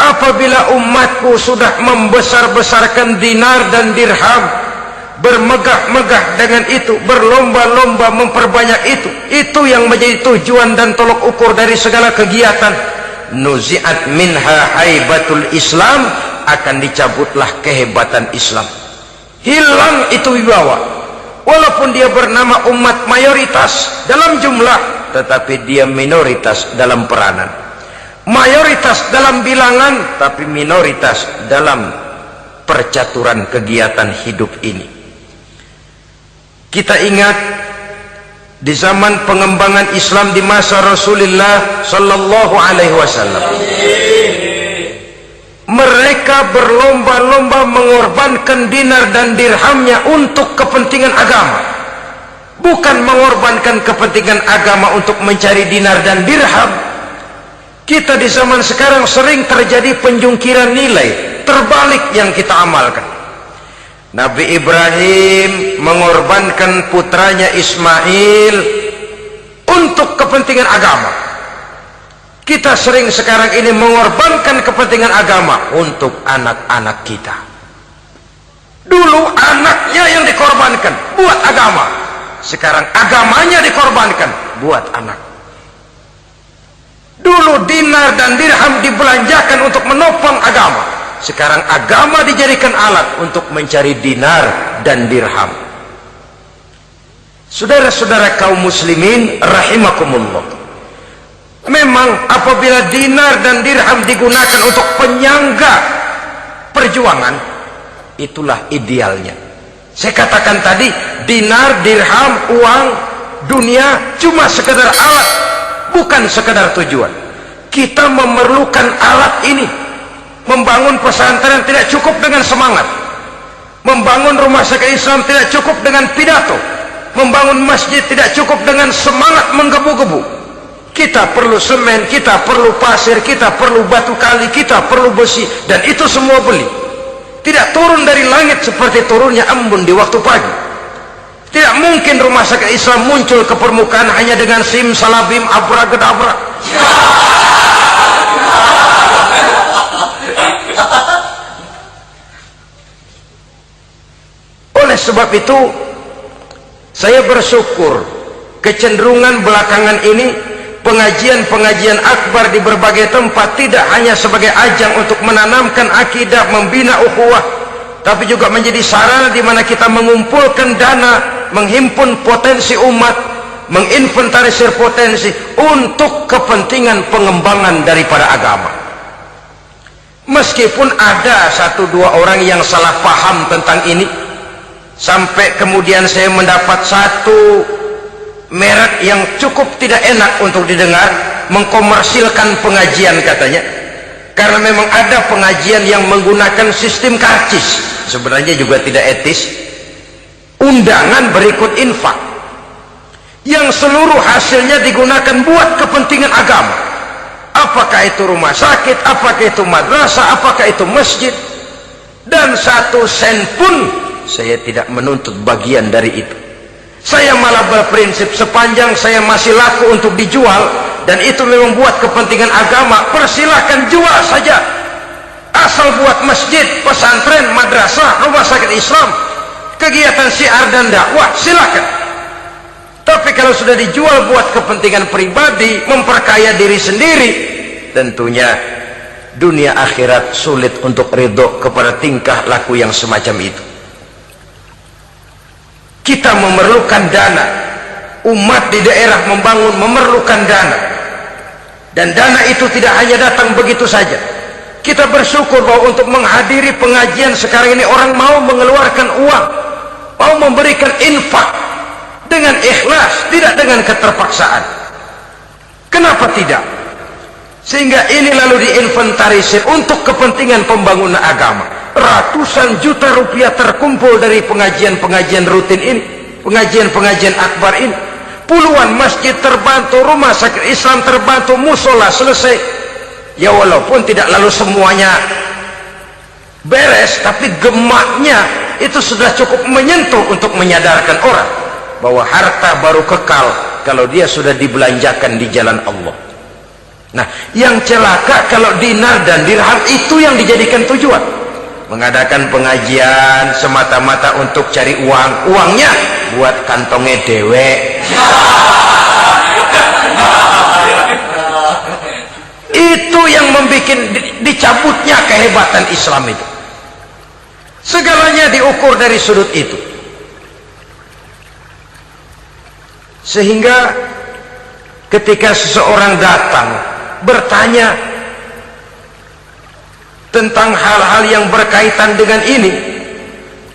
apabila umatku sudah membesar-besarkan dinar dan dirham, bermegah-megah dengan itu, berlomba-lomba memperbanyak itu yang menjadi tujuan dan tolok ukur dari segala kegiatan, nuzi'at minha haibatul Islam, akan dicabutlah kehebatan Islam. Hilang itu wibawa. Walaupun dia bernama umat mayoritas dalam jumlah, tetapi dia minoritas dalam peranan. Mayoritas dalam bilangan, tapi minoritas dalam percaturan kegiatan hidup ini. Kita ingat di zaman pengembangan Islam di masa Rasulullah sallallahu alaihi wasallam, mereka berlomba-lomba mengorbankan dinar dan dirhamnya untuk kepentingan agama, bukan mengorbankan kepentingan agama untuk mencari dinar dan dirham. Kita di zaman sekarang sering terjadi penjungkiran nilai, terbalik yang kita amalkan. Nabi Ibrahim mengorbankan putranya Ismail untuk kepentingan agama. Kita sering sekarang ini mengorbankan kepentingan agama untuk anak-anak kita. Dulu anaknya yang dikorbankan buat agama, sekarang agamanya dikorbankan buat anak. Dulu dinar dan dirham dibelanjakan untuk menopang agama, sekarang agama dijadikan alat untuk mencari dinar dan dirham. Saudara-saudara kaum muslimin rahimakumullah, memang apabila dinar dan dirham digunakan untuk penyangga perjuangan, itulah idealnya. Saya katakan tadi, dinar, dirham, uang, dunia cuma sekedar alat, bukan sekedar tujuan. Kita memerlukan alat ini. Membangun pesantren tidak cukup dengan semangat, membangun rumah sakit Islam tidak cukup dengan pidato, membangun masjid tidak cukup dengan semangat menggebu-gebu. Kita perlu semen, kita perlu pasir, kita perlu batu kali, kita perlu besi, dan itu semua beli. Tidak turun dari langit seperti turunnya embun di waktu pagi. Tidak mungkin rumah sakit Islam muncul ke permukaan hanya dengan simsalabim abracadabra. Oleh sebab itu, saya bersyukur kecenderungan belakangan ini pengajian-pengajian akbar di berbagai tempat tidak hanya sebagai ajang untuk menanamkan akidah, membina ukhuwah, tapi juga menjadi sarana di mana kita mengumpulkan dana, menghimpun potensi umat, menginventarisir potensi untuk kepentingan pengembangan daripada agama. Meskipun ada satu dua orang yang salah paham tentang ini, sampai kemudian saya mendapat satu merek yang cukup tidak enak untuk didengar, mengkomersilkan pengajian katanya, karena memang ada pengajian yang menggunakan sistem karcis, sebenarnya juga tidak etis. Undangan berikut infak yang seluruh hasilnya digunakan buat kepentingan agama, apakah itu rumah sakit, apakah itu madrasah, apakah itu masjid, dan satu sen pun saya tidak menuntut bagian dari itu. Saya malah berprinsip sepanjang saya masih laku untuk dijual dan itu memang buat kepentingan agama, persilahkan jual saja, asal buat masjid, pesantren, madrasah, rumah sakit Islam, kegiatan syiar dan dakwah, silakan. Tapi kalau sudah dijual buat kepentingan pribadi, memperkaya diri sendiri, tentunya dunia akhirat sulit untuk ridho kepada tingkah laku yang semacam itu. Kita memerlukan dana, umat di daerah membangun memerlukan dana, dan dana itu tidak hanya datang begitu saja. Kita bersyukur bahwa untuk menghadiri pengajian sekarang ini orang mau mengeluarkan uang, mau memberikan infak dengan ikhlas, tidak dengan keterpaksaan. Kenapa tidak? Sehingga ini lalu diinventarisir untuk kepentingan pembangunan agama. Ratusan juta rupiah terkumpul dari pengajian-pengajian rutin ini, pengajian-pengajian akbar ini. Puluhan masjid terbantu, rumah sakit Islam terbantu, musola selesai. Ya walaupun tidak lalu semuanya beres, tapi gemaknya itu sudah cukup menyentuh untuk menyadarkan orang bahwa harta baru kekal kalau dia sudah dibelanjakan di jalan Allah. Nah, yang celaka kalau dinar dan dirham itu yang dijadikan tujuan. Mengadakan pengajian semata-mata untuk cari uang, uangnya buat kantongnya dewek. Itu yang membuat dicabutnya kehebatan Islam itu. Segalanya diukur dari sudut itu. Sehingga ketika seseorang datang bertanya tentang hal-hal yang berkaitan dengan ini,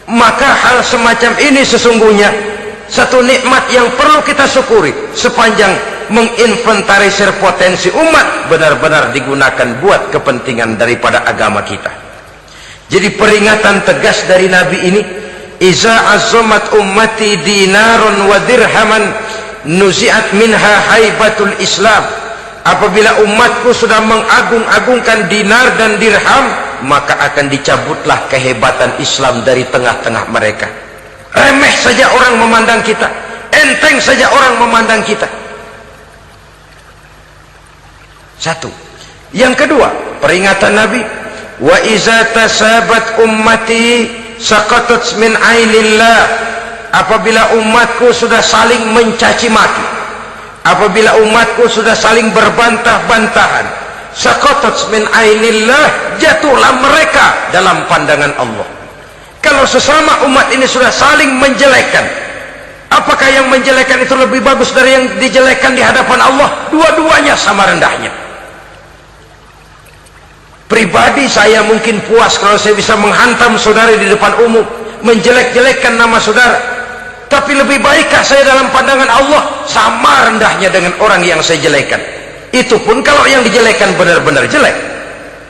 maka hal semacam ini sesungguhnya satu nikmat yang perlu kita syukuri sepanjang menginventarisir potensi umat benar-benar digunakan buat kepentingan daripada agama kita. Jadi peringatan tegas dari Nabi ini, iza azzamat ummati dinarun wa dirhaman nuzi'at minha haibatul Islam. Apabila umatku sudah mengagung-agungkan dinar dan dirham, maka akan dicabutlah kehebatan Islam dari tengah-tengah mereka. Remeh saja orang memandang kita, enteng saja orang memandang kita. Satu. Yang kedua, peringatan Nabi, wa iza tasabat ummati saqatat min ainillah. Apabila umatku sudah saling mencaci maki, apabila umatku sudah saling berbantah-bantahan, saqatat min ainillah, jatuhlah mereka dalam pandangan Allah. Kalau sesama umat ini sudah saling menjelekkan, apakah yang menjelekkan itu lebih bagus dari yang dijelekkan di hadapan Allah? Dua-duanya sama rendahnya. Pribadi saya mungkin puas kalau saya bisa menghantam saudara di depan umum, menjelek-jelekkan nama saudara. Tapi lebih baikkah saya dalam pandangan Allah? Sama rendahnya dengan orang yang saya jelekkan. Itu pun kalau yang dijelekan benar-benar jelek.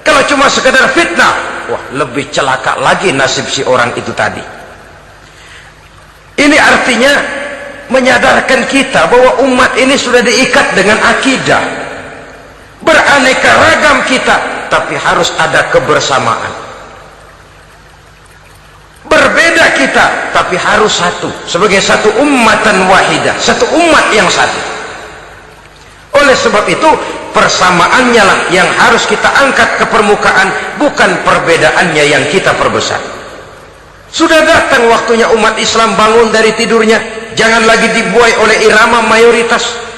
Kalau cuma sekedar fitnah, wah, lebih celaka lagi nasib si orang itu tadi. Ini artinya menyadarkan kita bahwa umat ini sudah diikat dengan akidah. Beraneka ragam kita, tapi harus ada kebersamaan. Berbeda kita, tapi harus satu, sebagai satu ummatan wahidah, satu umat yang satu. Oleh sebab itu, persamaannya lah yang harus kita angkat ke permukaan, bukan perbedaannya yang kita perbesar. Sudah datang waktunya umat Islam bangun dari tidurnya, jangan lagi dibuai oleh irama mayoritas.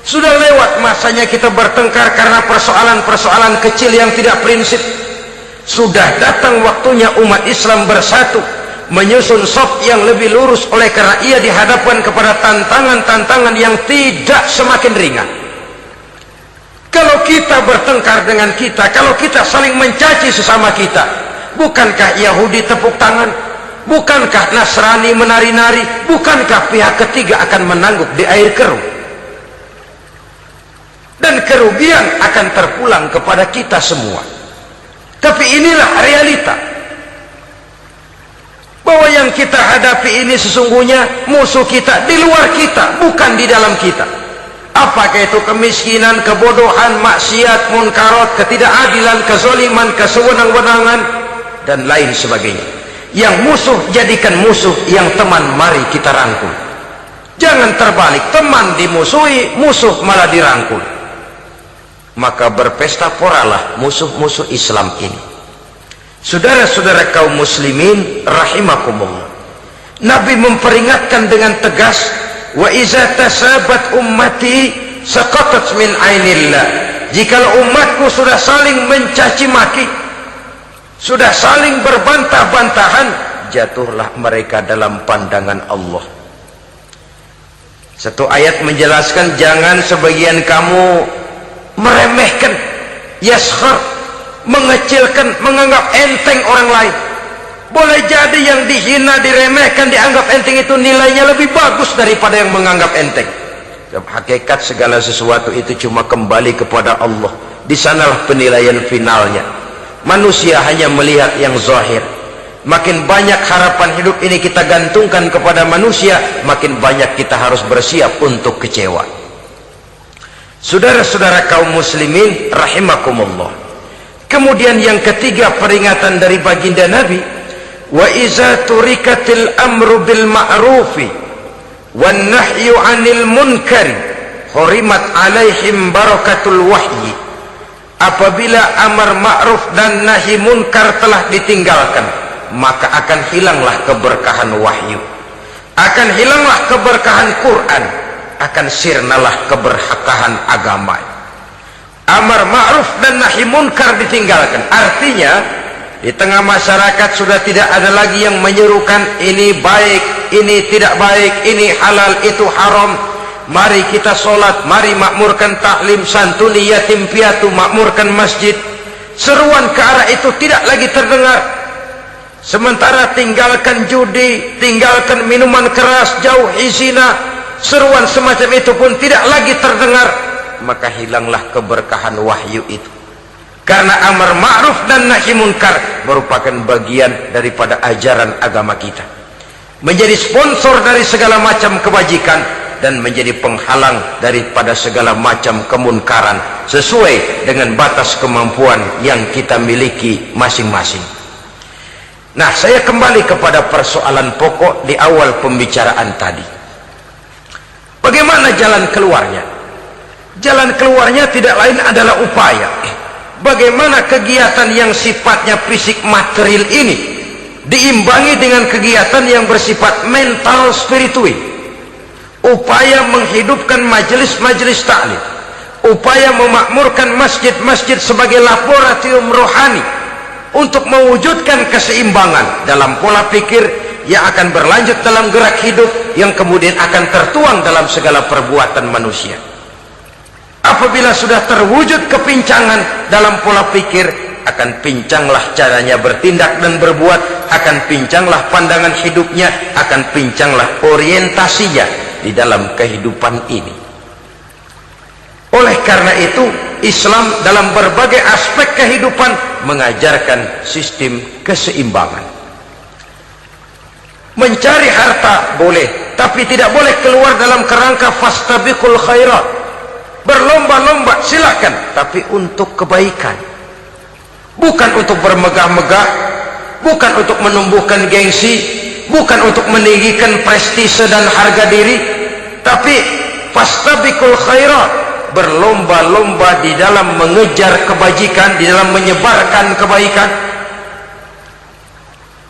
Sudah lewat masanya kita bertengkar karena persoalan-persoalan kecil yang tidak prinsip. Sudah datang waktunya umat Islam bersatu, menyusun saf yang lebih lurus, oleh karena ia dihadapkan kepada tantangan-tantangan yang tidak semakin ringan. Kalau kita bertengkar dengan kita, kalau kita saling mencaci sesama kita, bukankah Yahudi tepuk tangan? Bukankah Nasrani menari-nari? Bukankah pihak ketiga akan menangguk di air keruh? Dan kerugian akan terpulang kepada kita semua. Tapi inilah realita, bahwa yang kita hadapi ini sesungguhnya musuh kita di luar kita, bukan di dalam kita. Apakah itu kemiskinan, kebodohan, maksiat, munkarat, ketidakadilan, kezaliman, kesewenang-wenangan, dan lain sebagainya. Yang musuh jadikan musuh, yang teman mari kita rangkul. Jangan terbalik, teman dimusuhi, musuh malah dirangkul. Maka berpesta poralah musuh-musuh Islam ini. Saudara-saudara kaum muslimin rahimakumullah, Nabi memperingatkan dengan tegas, wa iza tasabat ummati saqatat min ainillah. Jikalau umatku sudah saling mencaci maki, sudah saling berbantah-bantahan, jatuhlah mereka dalam pandangan Allah. Satu ayat menjelaskan, jangan sebagian kamu meremehkan, yaskhar, mengecilkan, menganggap enteng orang lain. Boleh jadi yang dihina, diremehkan, dianggap enteng itu nilainya lebih bagus daripada yang menganggap enteng. Hakikat segala sesuatu itu cuma kembali kepada Allah. Di sanalah penilaian finalnya. Manusia hanya melihat yang zahir. Makin banyak harapan hidup ini kita gantungkan kepada manusia, makin banyak kita harus bersiap untuk kecewa. Saudara-saudara kaum muslimin rahimakumullah. Kemudian yang ketiga peringatan dari baginda Nabi, wa iza turikatil amru bil ma'rufi wan nahyu 'anil munkari hurimat 'alaihim barakatul wahyi. Apabila amar ma'ruf dan nahi munkar telah ditinggalkan, maka akan hilanglah keberkahan wahyu, akan hilanglah keberkahan Quran, akan sirnalah keberkahan agama. Amar ma'ruf dan nahi munkar ditinggalkan, artinya di tengah masyarakat sudah tidak ada lagi yang menyerukan ini baik, ini tidak baik, ini halal, itu haram. Mari kita sholat, mari makmurkan taklim, santuni yatim piatu, makmurkan masjid. Seruan ke arah itu tidak lagi terdengar. Sementara tinggalkan judi, tinggalkan minuman keras, jauhi zina, seruan semacam itu pun tidak lagi terdengar. Maka hilanglah keberkahan wahyu itu. Karena amar ma'ruf dan nahi munkar merupakan bagian daripada ajaran agama kita. Menjadi sponsor dari segala macam kebajikan dan menjadi penghalang daripada segala macam kemunkaran sesuai dengan batas kemampuan yang kita miliki masing-masing. Nah, saya kembali kepada persoalan pokok di awal pembicaraan tadi. Bagaimana jalan keluarnya? Jalan keluarnya tidak lain adalah upaya. Bagaimana kegiatan yang sifatnya fisik material ini diimbangi dengan kegiatan yang bersifat mental spiritual. Upaya menghidupkan majelis-majelis taklim, upaya memakmurkan masjid-masjid sebagai laboratorium rohani untuk mewujudkan keseimbangan dalam pola pikir yang akan berlanjut dalam gerak hidup yang kemudian akan tertuang dalam segala perbuatan manusia. Apabila sudah terwujud kepincangan dalam pola pikir, akan pincanglah caranya bertindak dan berbuat, akan pincanglah pandangan hidupnya, akan pincanglah orientasinya di dalam kehidupan ini. Oleh karena itu, Islam dalam berbagai aspek kehidupan mengajarkan sistem keseimbangan. Mencari harta boleh, tapi tidak boleh keluar dalam kerangka fastabiqul khairat. Berlomba-lomba silakan, tapi untuk kebaikan, bukan untuk bermegah-megah, bukan untuk menumbuhkan gengsi, bukan untuk meninggikan prestise dan harga diri, tapi fastabiqul khairat, berlomba-lomba di dalam mengejar kebajikan, di dalam menyebarkan kebaikan.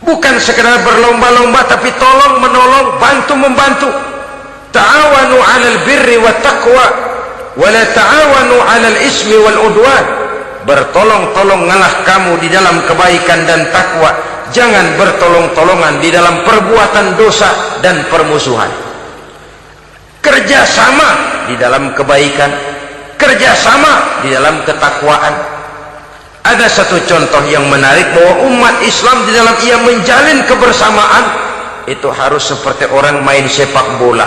Bukan sekedar berlomba-lomba, tapi tolong menolong, bantu membantu. Ta'awanu 'alal birri wat taqwa wala ta'awanu 'alal ismi wal udwan. Bertolong-tolonganlah kamu di dalam kebaikan dan takwa, jangan bertolong-tolongan di dalam perbuatan dosa dan permusuhan. Kerjasama di dalam kebaikan, kerjasama di dalam ketakwaan. Ada satu contoh yang menarik bahwa umat Islam di dalam ia menjalin kebersamaan itu harus seperti orang main sepak bola.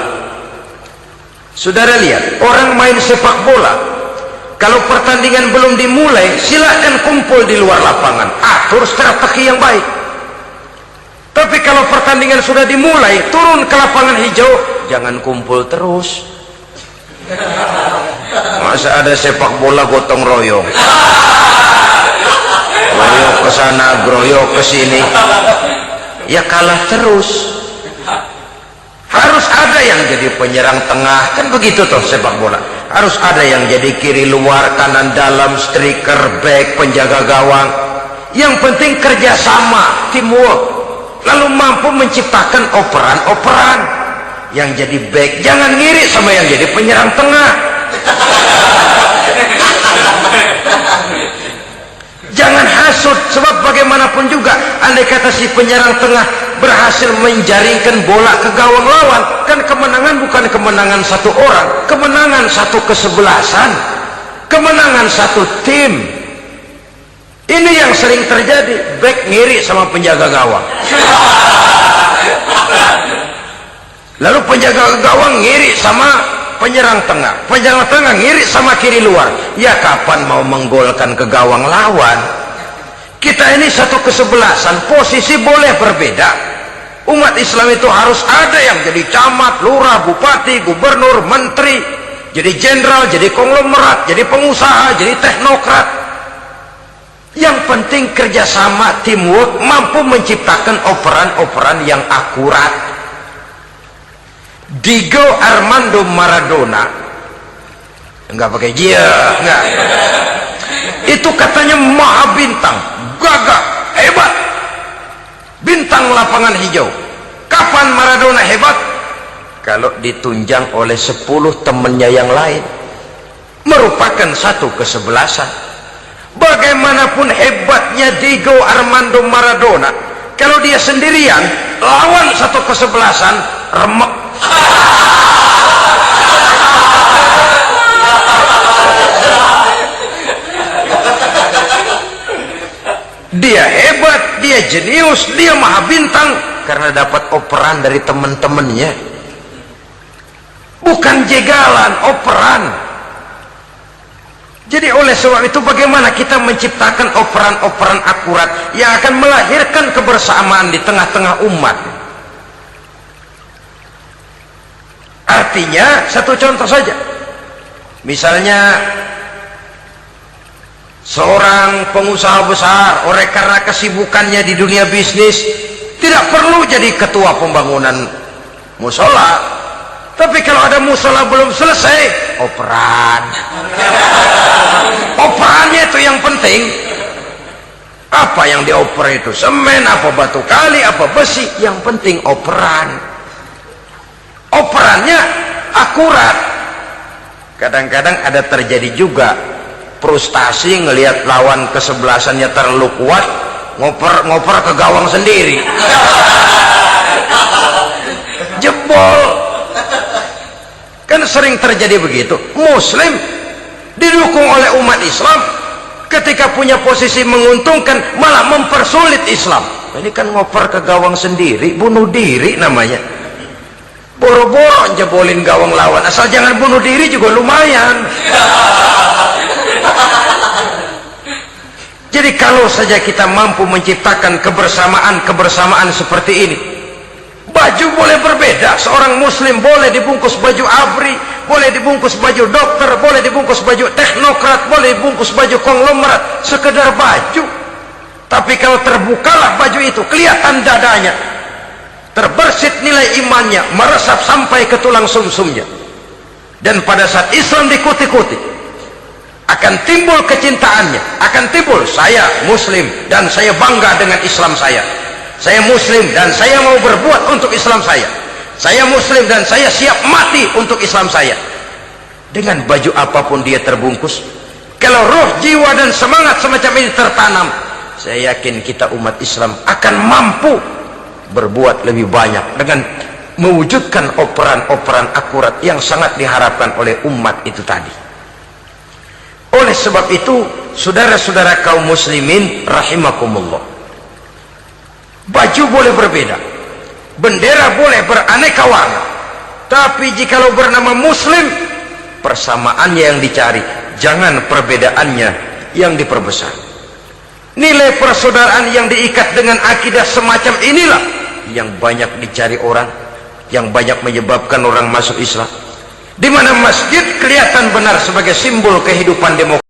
Saudara lihat, orang main sepak bola, kalau pertandingan belum dimulai, silakan kumpul di luar lapangan, atur strategi yang baik. Tapi kalau pertandingan sudah dimulai, turun ke lapangan hijau, jangan kumpul terus. Masa ada sepak bola gotong royong, groyok ke sana, groyok ke sini, ya kalah terus. Harus ada yang jadi penyerang tengah, kan begitu toh sepak bola. Harus ada yang jadi kiri luar, kanan dalam, striker, back, penjaga gawang. Yang penting kerjasama, teamwork, lalu mampu menciptakan operan-operan. Yang jadi back jangan ngiri sama yang jadi penyerang tengah. Jangan hasut, sebab bagaimanapun juga andai kata si penyerang tengah berhasil menjaringkan bola ke gawang lawan, kan kemenangan bukan kemenangan satu orang, kemenangan satu kesebelasan, kemenangan satu tim. Ini yang sering terjadi, back ngiri sama penjaga gawang, lalu penjaga gawang ngiri sama penyerang tengah, penyerang tengah ngiri sama kiri luar. Ya kapan mau menggolkan ke gawang lawan? Kita ini satu kesebelasan, posisi boleh berbeda. Umat Islam itu harus ada yang jadi camat, lurah, bupati, gubernur, menteri, jadi jenderal, jadi konglomerat, jadi pengusaha, jadi teknokrat. Yang penting kerjasama, teamwork, mampu menciptakan operan-operan yang akurat. Diego Armando Maradona, enggak pakai dia, enggak, itu katanya maha bintang, gagah, hebat, bintang lapangan hijau. Kapan Maradona hebat? Kalau ditunjang oleh 10 temannya yang lain, merupakan satu kesebelasan. Bagaimanapun hebatnya Diego Armando Maradona, kalau dia sendirian lawan satu kesebelasan, remek. dia hebat, dia jenius, dia maha bintang karena dapat operan dari teman-temannya, bukan jegalan, operan. Jadi oleh sebab itu bagaimana kita menciptakan operan-operan akurat yang akan melahirkan kebersamaan di tengah-tengah umat. Artinya satu contoh saja, misalnya seorang pengusaha besar oleh karena kesibukannya di dunia bisnis tidak perlu jadi ketua pembangunan musola, tapi kalau ada musola belum selesai, operan. Operannya itu yang penting. Apa yang dioper itu? Semen, apa batu kali, apa besi, yang penting operan. Operannya akurat. Kadang-kadang ada terjadi juga frustasi ngelihat lawan kesebelasannya terlalu kuat, ngoper ke gawang sendiri. Jebol. Kan sering terjadi begitu. Muslim didukung oleh umat Islam, ketika punya posisi menguntungkan malah mempersulit Islam. Ini kan ngoper ke gawang sendiri, bunuh diri namanya. Boro-boro jebolin gawang lawan, asal jangan bunuh diri juga lumayan. Jadi kalau saja kita mampu menciptakan kebersamaan seperti ini, baju boleh berbeda, seorang muslim boleh dibungkus baju abri, boleh dibungkus baju dokter, boleh dibungkus baju teknokrat, boleh dibungkus baju konglomerat, sekedar baju. Tapi kalau terbukalah baju itu, kelihatan dadanya, terbersit nilai imannya, meresap sampai ke tulang sumsumnya, dan pada saat Islam dikuti-kuti akan timbul kecintaannya, akan timbul saya muslim dan saya bangga dengan Islam saya muslim dan saya mau berbuat untuk Islam saya muslim dan saya siap mati untuk Islam saya. Dengan baju apapun dia terbungkus, kalau roh, jiwa dan semangat semacam ini tertanam, saya yakin kita umat Islam akan mampu berbuat lebih banyak dengan mewujudkan operan-operan akurat yang sangat diharapkan oleh umat itu tadi. Oleh sebab itu, saudara-saudara kaum muslimin rahimakumullah, baju boleh berbeda, bendera boleh beraneka warna, tapi jikalau bernama muslim, persamaannya yang dicari, jangan perbedaannya yang diperbesar. Nilai persaudaraan yang diikat dengan akidah semacam inilah yang banyak dicari orang, yang banyak menyebabkan orang masuk Islam. Di mana masjid kelihatan benar sebagai simbol kehidupan demokrasi.